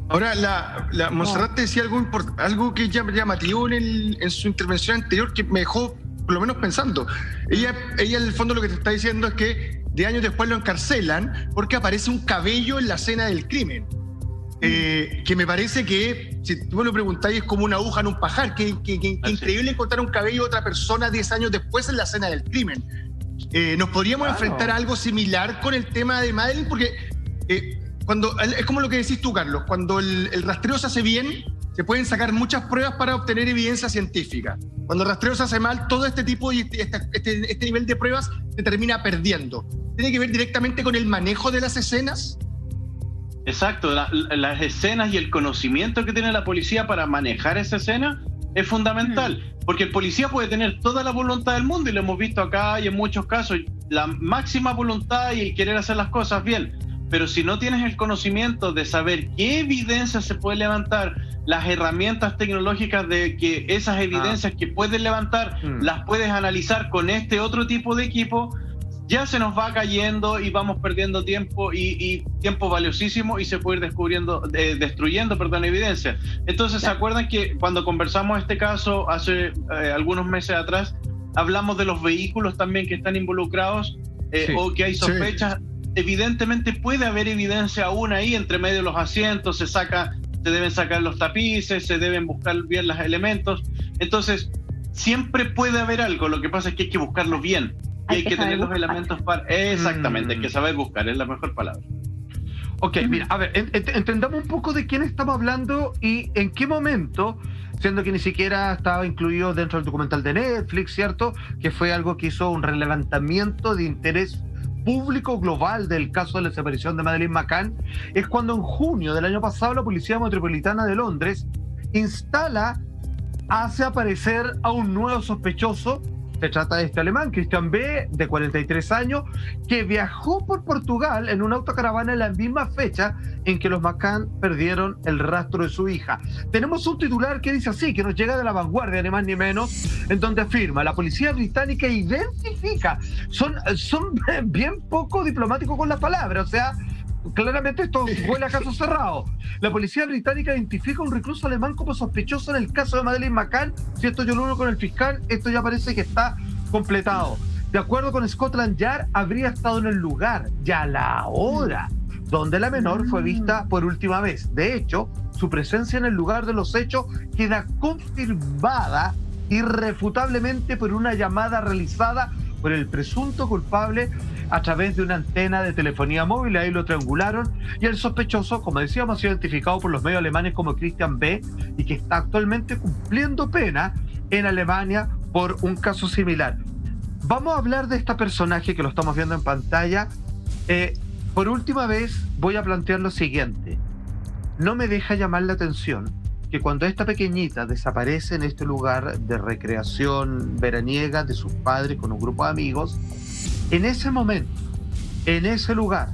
Ahora, Montserrat te decía algo que es llamativo en su intervención anterior, que me dejó por lo menos pensando. Ella en el fondo lo que te está diciendo es que de años después lo encarcelan porque aparece un cabello en la escena del crimen. Que me parece que, si tú me lo preguntáis, es como una aguja en un pajar. Que increíble encontrar un cabello de otra persona 10 años después en la escena del crimen. ¿Nos podríamos enfrentar a algo similar con el tema de Madeleine? Porque es como lo que decís tú, Carlos, cuando el rastreo se hace bien, se pueden sacar muchas pruebas para obtener evidencia científica. Cuando el rastreo se hace mal, todo este tipo y este nivel de pruebas se termina perdiendo. ¿Tiene que ver directamente con el manejo de las escenas? Exacto, las escenas y el conocimiento que tiene la policía para manejar esa escena es fundamental, porque el policía puede tener toda la voluntad del mundo, y lo hemos visto acá y en muchos casos, la máxima voluntad y el querer hacer las cosas bien, pero si no tienes el conocimiento de saber qué evidencia se puede levantar, las herramientas tecnológicas de que esas evidencias que puedes levantar las puedes analizar con este otro tipo de equipo, ya se nos va cayendo y vamos perdiendo tiempo y tiempo valiosísimo, y se puede ir destruyendo evidencia. Entonces, ¿se acuerdan que cuando conversamos este caso hace algunos meses atrás, hablamos de los vehículos también que están involucrados o que hay sospechas? Sí. Evidentemente puede haber evidencia aún ahí entre medio de los asientos, se deben sacar los tapices, se deben buscar bien los elementos. Entonces, siempre puede haber algo, lo que pasa es que hay que buscarlo bien. Y hay que tener los elementos para... Exactamente, hay que saber buscar, es la mejor palabra. Ok, mira, a ver, entendamos un poco de quién estamos hablando y en qué momento, siendo que ni siquiera estaba incluido dentro del documental de Netflix, ¿cierto? Que fue algo que hizo un relevamiento de interés público global del caso de la desaparición de Madeleine McCann. Es cuando en junio del año pasado la Policía Metropolitana de Londres hace aparecer a un nuevo sospechoso. Se trata de este alemán, Christian B., de 43 años, que viajó por Portugal en una autocaravana en la misma fecha en que los McCann perdieron el rastro de su hija. Tenemos un titular que dice así, que nos llega de La Vanguardia, ni más ni menos, en donde afirma: la policía británica identifica. Son bien poco diplomáticos con las palabras, o sea, claramente esto huele a caso cerrado. La policía británica identifica a un recluso alemán como sospechoso en el caso de Madeleine McCann. Si esto yo lo uno con el fiscal, esto ya parece que está completado. De acuerdo con Scotland Yard, habría estado en el lugar y a la hora donde la menor fue vista por última vez. De hecho, su presencia en el lugar de los hechos queda confirmada irrefutablemente por una llamada realizada por el presunto culpable a través de una antena de telefonía móvil. Ahí lo triangularon, y el sospechoso, como decíamos, ha sido identificado por los medios alemanes como Christian B., y que está actualmente cumpliendo pena en Alemania por un caso similar. Vamos a hablar de este personaje que lo estamos viendo en pantalla. Por última vez voy a plantear lo siguiente. No me deja llamar la atención que cuando esta pequeñita desaparece en este lugar de recreación veraniega de sus padres con un grupo de amigos, en ese momento, en ese lugar,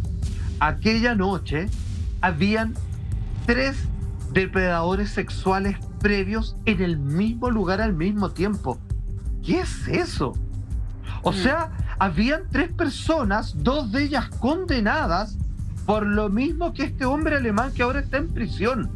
aquella noche, habían 3 depredadores sexuales previos en el mismo lugar al mismo tiempo. ¿Qué es eso? O sea, habían 3 personas, 2 de ellas condenadas por lo mismo que este hombre alemán que ahora está en prisión.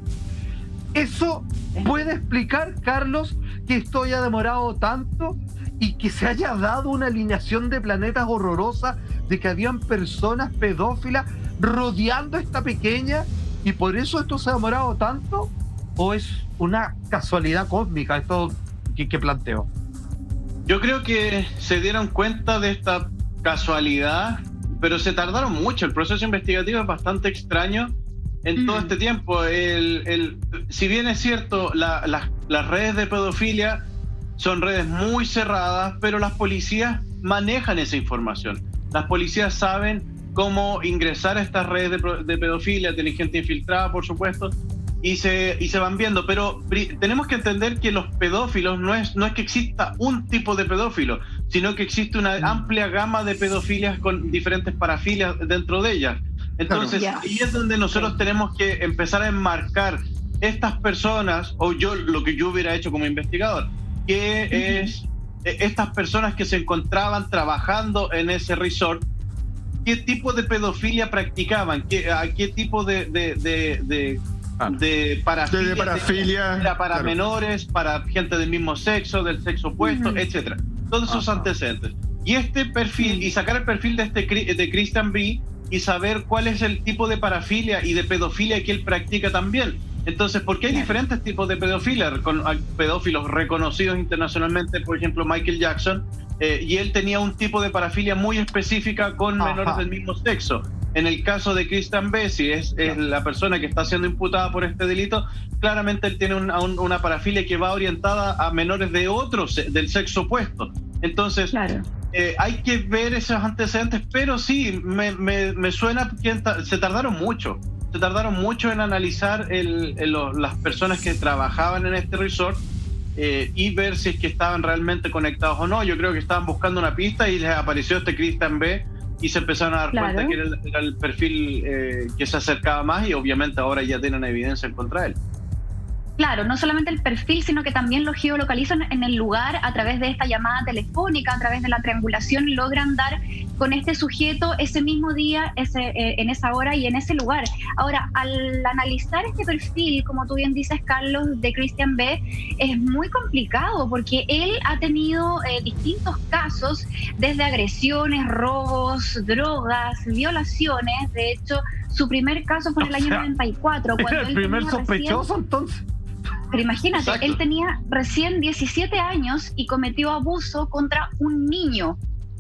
¿Eso puede explicar, Carlos, que esto haya demorado tanto y que se haya dado una alineación de planetas horrorosa de que habían personas pedófilas rodeando a esta pequeña y por eso esto se ha demorado tanto? ¿O es una casualidad cósmica esto que planteo? Yo creo que se dieron cuenta de esta casualidad, pero se tardaron mucho. El proceso investigativo es bastante extraño en todo este tiempo. Si bien es cierto, las redes de pedofilia son redes muy cerradas, pero las policías manejan esa información. Las policías saben cómo ingresar a estas redes de pedofilia, tienen gente infiltrada, por supuesto, y se van viendo. Pero tenemos que entender que los pedófilos no es que exista un tipo de pedófilo, sino que existe una amplia gama de pedofilias con diferentes parafilias dentro de ellas. Entonces, ahí es donde nosotros tenemos que empezar a enmarcar estas personas, o lo que yo hubiera hecho como investigador, que es estas personas que se encontraban trabajando en ese resort, qué tipo de pedofilia practicaban, a qué tipo de de parafilia, parafilia, para claro, menores, para gente del mismo sexo, del sexo opuesto, etcétera. Todos esos antecedentes. Y este perfil, y sacar el perfil de Christian B. y saber cuál es el tipo de parafilia y de pedofilia que él practica también. Entonces, porque hay diferentes tipos de pedofilia, con pedófilos reconocidos internacionalmente, por ejemplo Michael Jackson, y él tenía un tipo de parafilia muy específica con menores del mismo sexo. En el caso de Christian B., si es la persona que está siendo imputada por este delito, claramente él tiene una parafilia que va orientada a menores de otros, del sexo opuesto. Entonces, hay que ver esos antecedentes, pero sí, me suena que se tardaron mucho. Se tardaron mucho en analizar las personas que trabajaban en este resort y ver si es que estaban realmente conectados o no. Yo creo que estaban buscando una pista y les apareció este Christian B. y se empezaron a dar cuenta que era el perfil que se acercaba más, y obviamente ahora ya tienen evidencia en contra de él. Claro, no solamente el perfil, sino que también lo geolocalizan en el lugar a través de esta llamada telefónica, a través de la triangulación, logran dar con este sujeto ese mismo día, en esa hora y en ese lugar. Ahora, al analizar este perfil, como tú bien dices, Carlos, de Christian B., es muy complicado porque él ha tenido distintos casos, desde agresiones, robos, drogas, violaciones. De hecho, su primer caso fue en el año 94. Cuando el primer sospechoso, entonces. Pero imagínate, él tenía recién 17 años y cometió abuso contra un niño.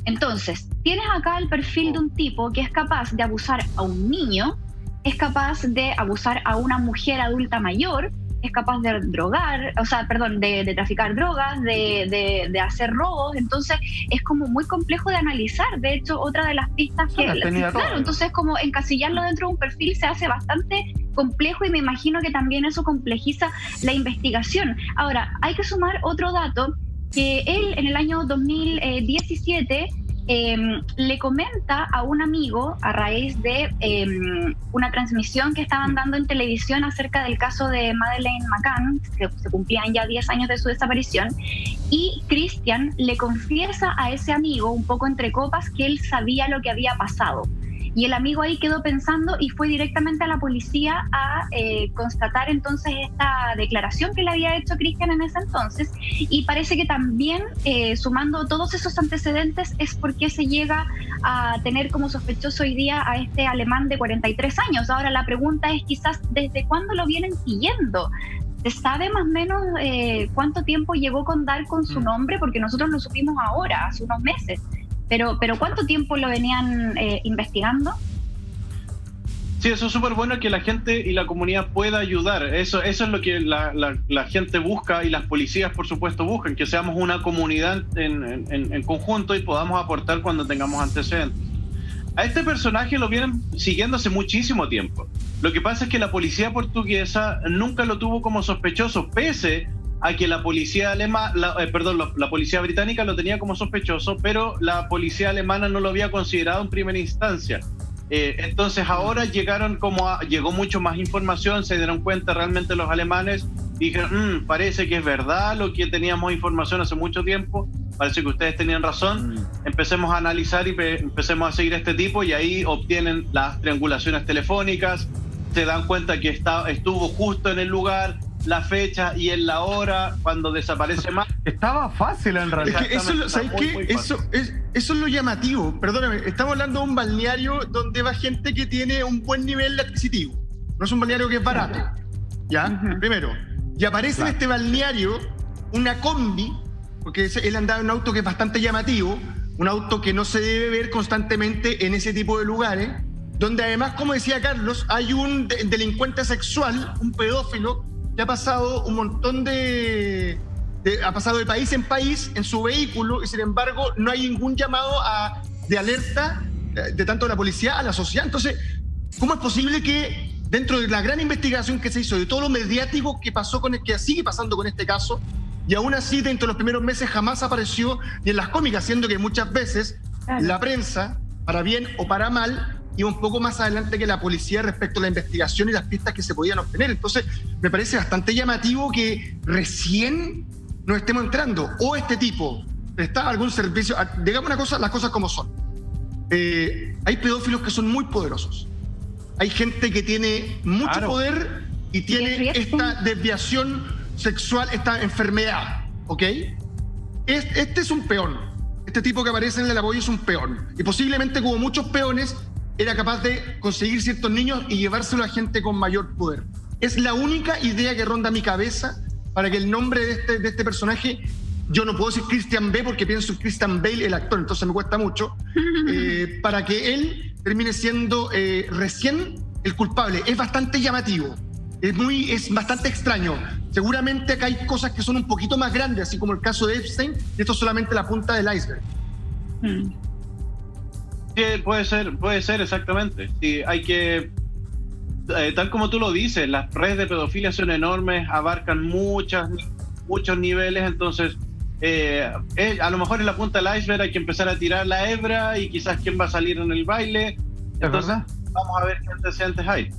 Entonces, tienes acá el perfil de un tipo que es capaz de abusar a un niño, es capaz de abusar a una mujer adulta mayor, es capaz de de traficar drogas, de hacer robos. Entonces es como muy complejo de analizar. De hecho, otra de las pistas entonces como encasillarlo dentro de un perfil se hace bastante complejo, y me imagino que también eso complejiza la investigación. Ahora, hay que sumar otro dato, que él en el año 2017 le comenta a un amigo a raíz de una transmisión que estaban dando en televisión acerca del caso de Madeleine McCann, que se cumplían ya 10 años de su desaparición, y Christian le confiesa a ese amigo, un poco entre copas, que él sabía lo que había pasado. Y el amigo ahí quedó pensando y fue directamente a la policía a constatar entonces esta declaración que le había hecho Christian en ese entonces. Y parece que también, sumando todos esos antecedentes, es porque se llega a tener como sospechoso hoy día a este alemán de 43 años. Ahora la pregunta es quizás ¿desde cuándo lo vienen siguiendo? ¿Se sabe más o menos cuánto tiempo llegó con dar con su nombre? Porque nosotros lo supimos ahora, hace unos meses. Pero ¿cuánto tiempo lo venían investigando? Sí, eso es súper bueno, que la gente y la comunidad pueda ayudar. Eso es lo que la gente busca, y las policías, por supuesto, buscan, que seamos una comunidad en conjunto y podamos aportar cuando tengamos antecedentes. A este personaje lo vienen siguiendo hace muchísimo tiempo. Lo que pasa es que la policía portuguesa nunca lo tuvo como sospechoso, pese a que la policía la policía británica lo tenía como sospechoso, pero la policía alemana no lo había considerado en primera instancia. Entonces ahora llegó mucho más información, se dieron cuenta realmente los alemanes, dijeron, parece que es verdad lo que teníamos información hace mucho tiempo, parece que ustedes tenían razón, empecemos a analizar y empecemos a seguir a este tipo, y ahí obtienen las triangulaciones telefónicas, se dan cuenta que estuvo justo en el lugar, la fecha y en la hora cuando desaparece más. Estaba fácil en realidad. Es que ¿sabes qué? Eso es lo llamativo. Perdóname, estamos hablando de un balneario donde va gente que tiene un buen nivel adquisitivo. No es un balneario que es barato. ¿Ya? Primero. Y aparece en este balneario una combi, porque él andaba en un auto que es bastante llamativo, un auto que no se debe ver constantemente en ese tipo de lugares, donde además, como decía Carlos, hay un delincuente sexual, un pedófilo, que ha pasado un montón ha pasado de país en país en su vehículo, y sin embargo no hay ningún llamado de alerta de tanto la policía a la sociedad. Entonces, ¿cómo es posible que dentro de la gran investigación que se hizo, de todo lo mediático que pasó que sigue pasando con este caso, y aún así dentro de los primeros meses jamás apareció ni en las cómicas, siendo que muchas veces la prensa, para bien o para mal, iba un poco más adelante que la policía respecto a la investigación y las pistas que se podían obtener? Entonces, me parece bastante llamativo que recién nos estemos entrando, o este tipo prestaba algún servicio. Digamos una cosa, las cosas como son. Hay pedófilos que son muy poderosos. Hay gente que tiene mucho poder y tiene esta desviación sexual, esta enfermedad, ¿ok? Este es un peón. Este tipo que aparece en el apoyo es un peón. Y posiblemente, como muchos peones, era capaz de conseguir ciertos niños y llevárselo a gente con mayor poder. Es la única idea que ronda mi cabeza para que el nombre de este personaje, yo no puedo decir Christian B. porque pienso en Christian Bale, el actor, entonces me cuesta mucho, para que él termine siendo recién el culpable. Es bastante llamativo, es bastante extraño. Seguramente acá hay cosas que son un poquito más grandes, así como el caso de Epstein, y esto es solamente la punta del iceberg. Sí, puede ser exactamente. Sí, hay que, tal como tú lo dices, las redes de pedofilia son enormes, abarcan muchos niveles, entonces a lo mejor en la punta del iceberg hay que empezar a tirar la hebra y quizás quién va a salir en el baile. Entonces vamos a ver qué antecedentes hay.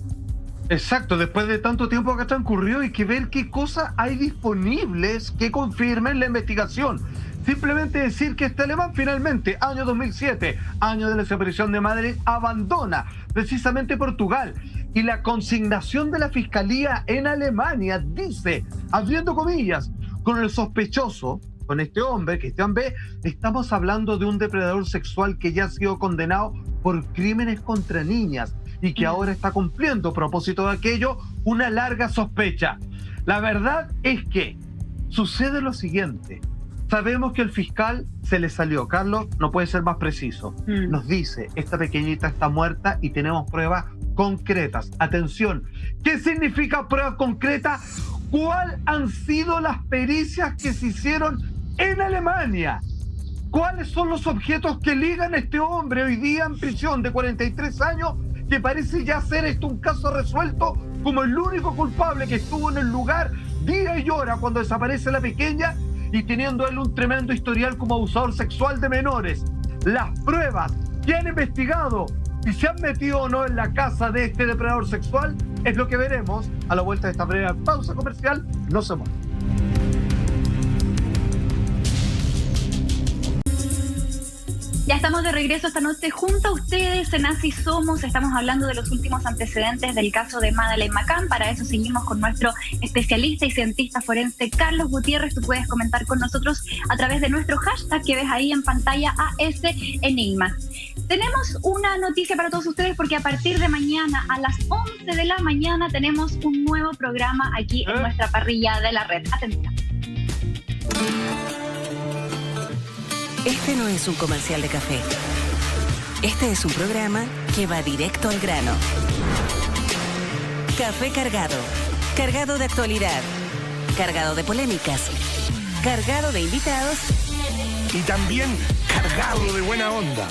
Exacto, después de tanto tiempo que transcurrió hay que ver qué cosas hay disponibles que confirmen la investigación. Simplemente decir que este alemán finalmente, año 2007, año de la desaparición de Madeleine, abandona precisamente Portugal. Y la consignación de la Fiscalía en Alemania dice, abriendo comillas, con el sospechoso, con este hombre, Christian B., estamos hablando de un depredador sexual que ya ha sido condenado por crímenes contra niñas y que ahora está cumpliendo, a propósito de aquello, una larga sospecha. La verdad es que sucede lo siguiente. Sabemos que el fiscal se le salió. Carlos no puede ser más preciso. Nos dice, esta pequeñita está muerta y tenemos pruebas concretas. Atención, ¿qué significa pruebas concretas? ¿Cuáles han sido las pericias que se hicieron en Alemania? ¿Cuáles son los objetos que ligan a este hombre hoy día en prisión de 43 años, que parece ya ser esto un caso resuelto como el único culpable que estuvo en el lugar día y hora cuando desaparece la pequeña, y teniendo él un tremendo historial como abusador sexual de menores? Las pruebas que han investigado si se han metido o no en la casa de este depredador sexual es lo que veremos a la vuelta de esta breve pausa comercial. No se muevan. Ya estamos de regreso esta noche junto a ustedes en Así Somos. Estamos hablando de los últimos antecedentes del caso de Madeleine McCann. Para eso seguimos con nuestro especialista y cientista forense Carlos Gutiérrez. Tú puedes comentar con nosotros a través de nuestro hashtag que ves ahí en pantalla, @ASEnigma. Tenemos una noticia para todos ustedes porque a partir de mañana a las 11 de la mañana tenemos un nuevo programa aquí en nuestra parrilla de la red. Atención. Este no es un comercial de café. Este es un programa que va directo al grano. Café cargado. Cargado de actualidad. Cargado de polémicas. Cargado de invitados. Y también cargado de buena onda.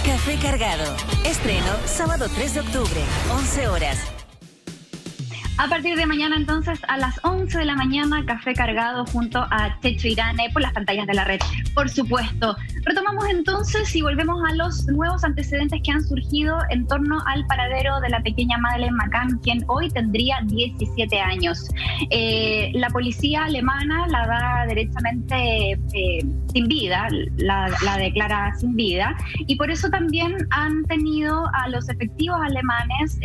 Café cargado. Estreno sábado 3 de octubre, 11 horas. A partir de mañana, entonces, a las 11 de la mañana, Café Cargado junto a Checho Irane por las pantallas de la red, por supuesto. Retomamos entonces y volvemos a los nuevos antecedentes que han surgido en torno al paradero de la pequeña Madeleine McCann, quien hoy tendría 17 años. La policía alemana la da derechamente sin vida, la declara sin vida, y por eso también han tenido a los efectivos alemanes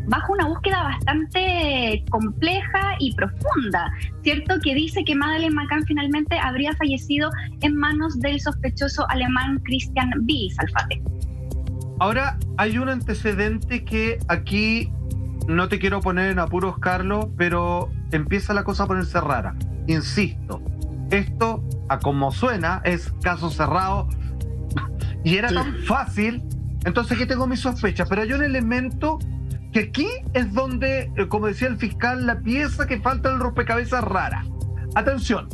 bajo una búsqueda bastante compleja y profunda, ¿cierto? Que dice que Madeleine McCann finalmente habría fallecido en manos del sospechoso alemán Christian B. Salfate. Ahora, hay un antecedente que aquí no te quiero poner en apuros, Carlos, pero empieza la cosa a ponerse rara. Insisto, esto, a como suena, es caso cerrado y era tan fácil. Entonces aquí tengo mis sospechas, pero hay un elemento que aquí es donde, como decía el fiscal, la pieza que falta del rompecabezas rara. Atención,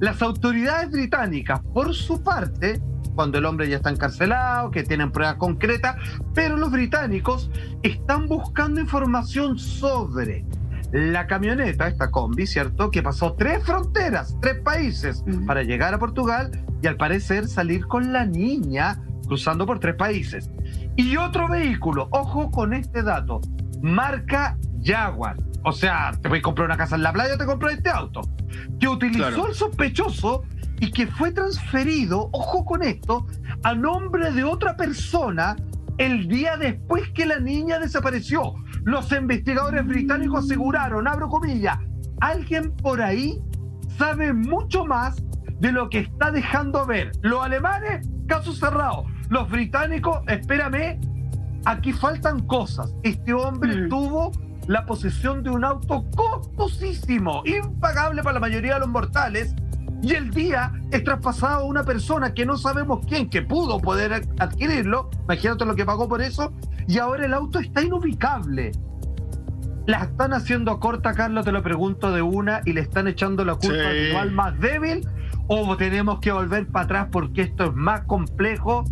las autoridades británicas, por su parte, cuando el hombre ya está encarcelado, que tienen pruebas concretas, pero los británicos están buscando información sobre la camioneta, esta combi, ¿cierto?, que pasó 3 fronteras, 3 países, para llegar a Portugal y al parecer salir con la niña cruzando por 3 países. Y otro vehículo, ojo con este dato, marca Jaguar. O sea, te voy a comprar una casa en la playa, te compras este auto. Que utilizó el sospechoso y que fue transferido, ojo con esto, a nombre de otra persona el día después que la niña desapareció. Los investigadores británicos aseguraron, abro comillas, alguien por ahí sabe mucho más de lo que está dejando ver. Los alemanes, caso cerrado. Los británicos, espérame, aquí faltan cosas. Este hombre tuvo la posesión de un auto costosísimo, impagable para la mayoría de los mortales, y el día es traspasado a una persona que no sabemos quién, que pudo poder adquirirlo, imagínate lo que pagó por eso, y ahora el auto está inubicable. La están haciendo corta, Carlos, te lo pregunto de una, y le están echando la culpa al rival más débil, o tenemos que volver para atrás porque esto es más complejo.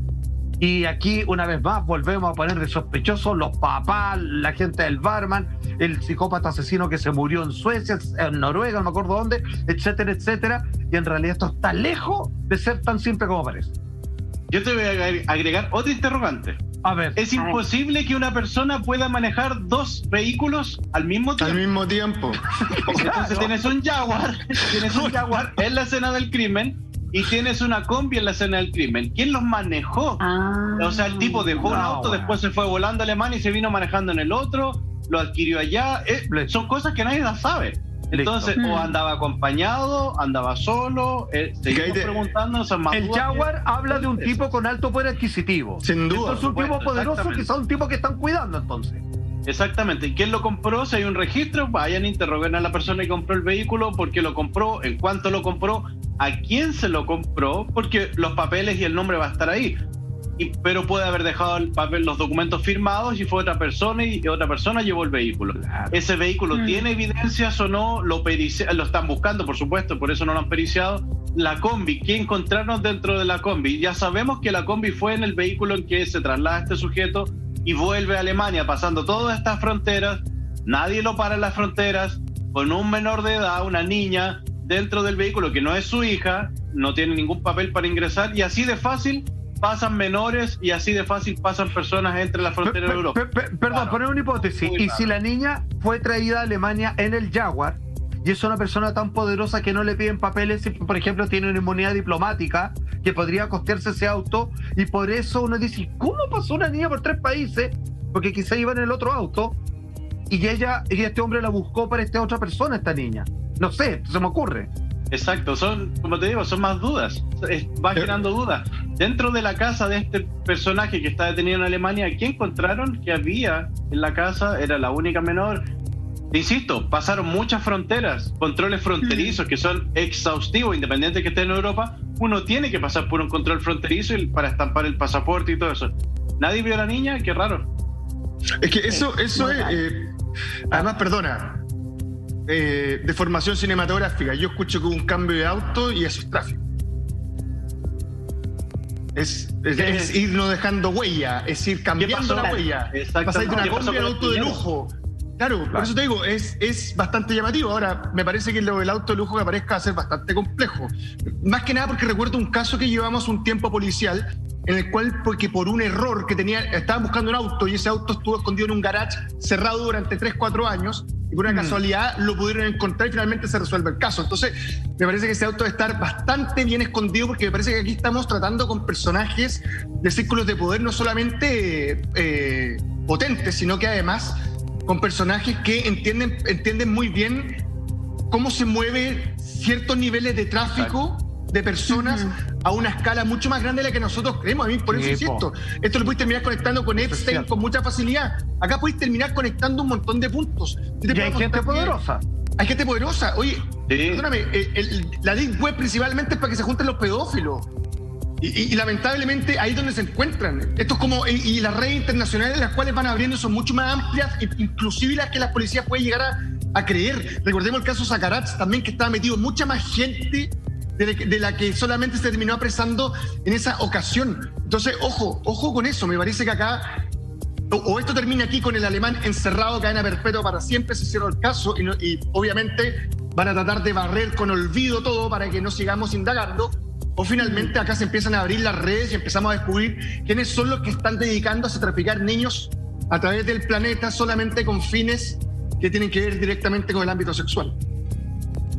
Y aquí, una vez más, volvemos a poner de sospechosos los papás, la gente del barman, el psicópata asesino que se murió en Suecia, en Noruega, no me acuerdo dónde, etcétera, etcétera. Y en realidad esto está lejos de ser tan simple como parece. Yo te voy a agregar otro interrogante. A ver. ¿Es imposible que una persona pueda manejar 2 vehículos al mismo tiempo? Al mismo tiempo. Entonces tienes un Jaguar en la escena del crimen, y tienes una combi en la escena del crimen. ¿Quién los manejó? O sea, el tipo dejó un auto, después se fue volando a Alemania y se vino manejando en el otro, lo adquirió allá. Son cosas que nadie las sabe. Entonces, o andaba acompañado, andaba solo, seguimos preguntando. El Jaguar habla de un tipo con alto poder adquisitivo. Sin duda. Entonces, un tipo poderoso, quizás un tipo que están cuidando, entonces. Exactamente. ¿Y quién lo compró? Si hay un registro, vayan a interrogar a la persona que compró el vehículo, por qué lo compró, en cuánto lo compró, a quién se lo compró, porque los papeles y el nombre va a estar ahí. Pero puede haber dejado el papel, los documentos firmados, y fue otra persona y otra persona llevó el vehículo. Claro. ¿Ese vehículo tiene evidencias o no? Lo están buscando, por supuesto, por eso no lo han periciado. La combi, ¿qué encontraron dentro de la combi? Ya sabemos que la combi fue en el vehículo en que se traslada este sujeto y vuelve a Alemania, pasando todas estas fronteras. Nadie lo para en las fronteras, con un menor de edad, una niña, dentro del vehículo que no es su hija, no tiene ningún papel para ingresar, y así de fácil pasan menores y así de fácil pasan personas entre la frontera de Europa. Perdón, poner una hipótesis. ¿Y si la niña fue traída a Alemania en el Jaguar y es una persona tan poderosa que no le piden papeles, y por ejemplo tiene una inmunidad diplomática que podría costearse ese auto, y por eso uno dice, ¿cómo pasó una niña por 3 países? Porque quizá iba en el otro auto y este hombre la buscó para esta otra persona, esta niña. No sé, se me ocurre. Exacto, como te digo, son más dudas, va generando dudas. Dentro de la casa de este personaje que está detenido en Alemania, ¿qué encontraron que había en la casa? Era la única menor. Te insisto, pasaron muchas fronteras, controles fronterizos que son exhaustivos, independiente de que esté en Europa. Uno tiene que pasar por un control fronterizo para estampar el pasaporte y todo eso. ¿Nadie vio a la niña? Qué raro. Es que eso es... además, perdona, de formación cinematográfica, yo escucho que hubo un cambio de auto y eso es tráfico. Es ir no dejando huella, es ir cambiando la huella. Pasar de una combi a un auto de lujo. Claro, por eso te digo, es bastante llamativo. Ahora, me parece que lo del auto de lujo que aparezca va a ser bastante complejo. Más que nada porque recuerdo un caso que llevamos un tiempo policial, en el cual, porque por un error que estaban buscando un auto y ese auto estuvo escondido en un garage cerrado durante 3-4 años, y por una casualidad lo pudieron encontrar y finalmente se resuelve el caso. Entonces, me parece que ese auto debe estar bastante bien escondido, porque me parece que aquí estamos tratando con personajes de círculos de poder no solamente potentes, sino que además con personajes que entienden muy bien cómo se mueve ciertos niveles de tráfico de personas a una escala mucho más grande de la que nosotros creemos. A mí por eso insisto, esto lo puedes terminar conectando con Epstein con mucha facilidad. Acá puedes terminar conectando un montón de puntos. Y hay gente poderosa. Hay gente poderosa. Oye, perdóname, la Deep Web principalmente es para que se junten los pedófilos. Y lamentablemente ahí es donde se encuentran. Esto es como, y las redes internacionales las cuales van abriendo son mucho más amplias, inclusive las que las policías pueden llegar a creer. Recordemos el caso Sakaratz también, que estaba metido mucha más gente de la que solamente se terminó apresando en esa ocasión. Entonces, ojo con eso. Me parece que acá o esto termina aquí con el alemán encerrado, cadena perpetua para siempre, se cierra el caso, y obviamente van a tratar de barrer con olvido todo para que no sigamos indagando, o finalmente acá se empiezan a abrir las redes y empezamos a descubrir quiénes son los que están dedicándose a traficar niños a través del planeta solamente con fines que tienen que ver directamente con el ámbito sexual.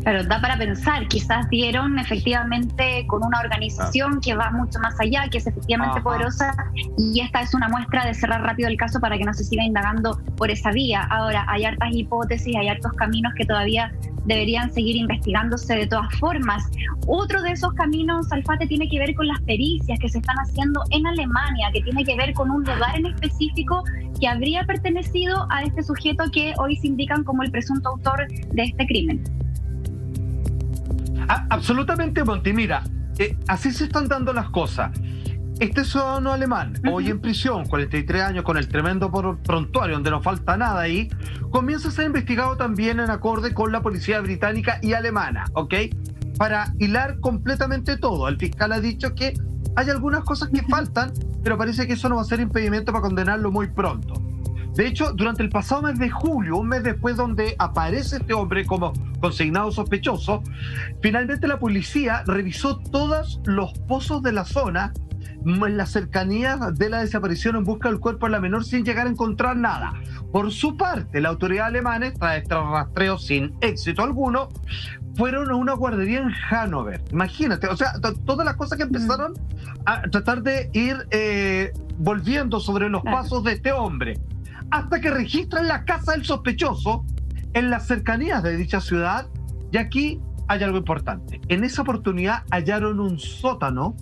Pero da para pensar, quizás dieron efectivamente con una organización que va mucho más allá, que es efectivamente poderosa, y esta es una muestra de cerrar rápido el caso para que no se siga indagando por esa vía. Ahora, hay hartas hipótesis, hay hartos caminos que todavía deberían seguir investigándose de todas formas. Otro de esos caminos, Alfate, tiene que ver con las pericias que se están haciendo en Alemania, que tiene que ver con un lugar en específico que habría pertenecido a este sujeto que hoy se indican como el presunto autor de este crimen. Absolutamente, Monty. Mira, así se están dando las cosas. Este ciudadano alemán, hoy en prisión, 43 años, con el tremendo prontuario, donde no falta nada ahí, comienza a ser investigado también en acorde con la policía británica y alemana, ¿ok? Para hilar completamente todo. El fiscal ha dicho que hay algunas cosas que faltan, pero parece que eso no va a ser impedimento para condenarlo muy pronto. De hecho, durante el pasado mes de julio, un mes después donde aparece este hombre como consignado sospechoso, finalmente la policía revisó todos los pozos de la zona en las cercanías de la desaparición en busca del cuerpo de la menor sin llegar a encontrar nada. Por su parte, la autoridad alemana, tras este rastreo sin éxito alguno, fueron a una guardería en Hannover. Imagínate, o sea, todas las cosas que empezaron a tratar de ir volviendo sobre los pasos de este hombre, hasta que registran la casa del sospechoso en las cercanías de dicha ciudad. Y aquí hay algo importante. En esa oportunidad hallaron un sótano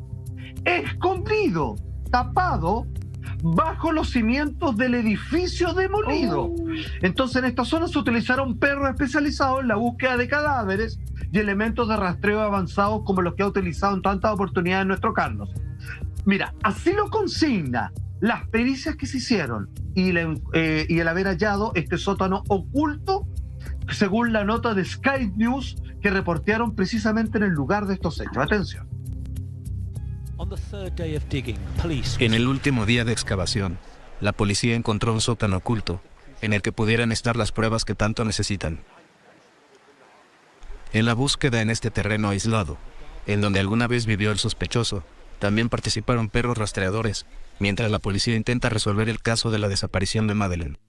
escondido, tapado, bajo los cimientos del edificio demolido. Entonces, en esta zona se utilizaron perros especializados en la búsqueda de cadáveres y elementos de rastreo avanzados como los que ha utilizado en tantas oportunidades nuestro Carlos. Mira, así lo consigna las pericias que se hicieron y el haber hallado este sótano oculto, según la nota de Sky News que reportearon precisamente en el lugar de estos hechos. Atención. En el último día de excavación, la policía encontró un sótano oculto en el que pudieran estar las pruebas que tanto necesitan. En la búsqueda en este terreno aislado, en donde alguna vez vivió el sospechoso, también participaron perros rastreadores, mientras la policía intenta resolver el caso de la desaparición de Madeleine.